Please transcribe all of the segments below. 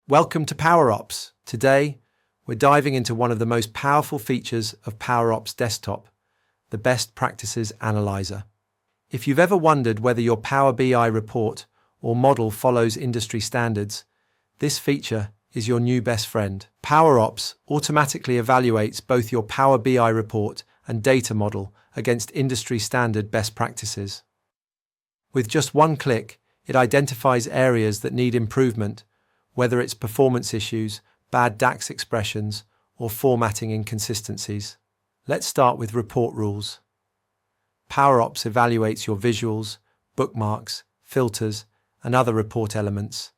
Welcome to Powerops. Today, we're diving into one of the most powerful features of Powerops Desktop, the Best Practices Analyzer. If you've ever wondered whether your Power BI report or model follows industry standards, this feature is your new best friend. Powerops automatically evaluates both your Power BI report and data model against industry standard best practices. With just one click, it identifies areas that need improvement, whether it's performance issues, bad DAX expressions, or formatting inconsistencies. Let's start with report rules. Powerops evaluates your visuals, bookmarks, filters, and other report elements.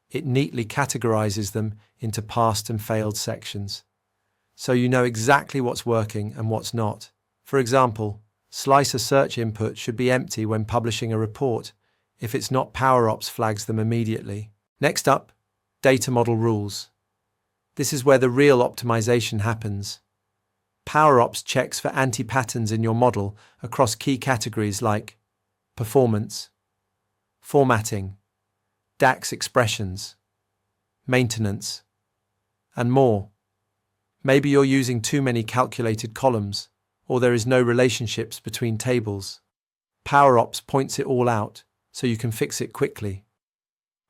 It neatly categorizes them into passed and failed sections, so you know exactly what's working and what's not. For example, slicer search input should be empty when publishing a report. If it's not, Powerops flags them immediately. Next up, data model rules. This is where the real optimization happens. Powerops checks for anti-patterns in your model across key categories like performance, formatting, DAX expressions, maintenance, and more. Maybe you're using too many calculated columns, or there is no relationships between tables. Powerops points it all out, so you can fix it quickly.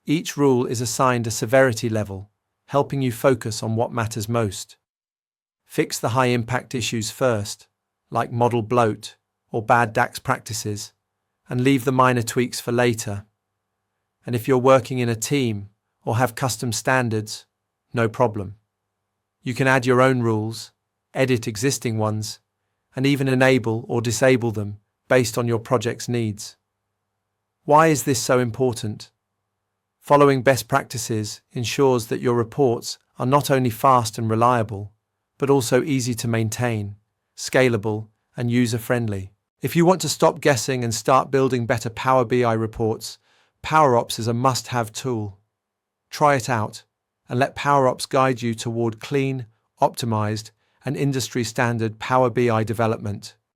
Each rule is assigned a severity level, helping you focus on what matters most. Fix the high-impact issues first, like model bloat or bad DAX practices, and leave the minor tweaks for later. And if you're working in a team or have custom standards, no problem. You can add your own rules, edit existing ones, and even enable or disable them based on your project's needs. Why is this so important? Following best practices ensures that your reports are not only fast and reliable, but also easy to maintain, scalable, and user-friendly. If you want to stop guessing and start building better Power BI reports, Powerops is a must-have tool. Try it out and let Powerops guide you toward clean, optimized, and industry-standard Power BI development.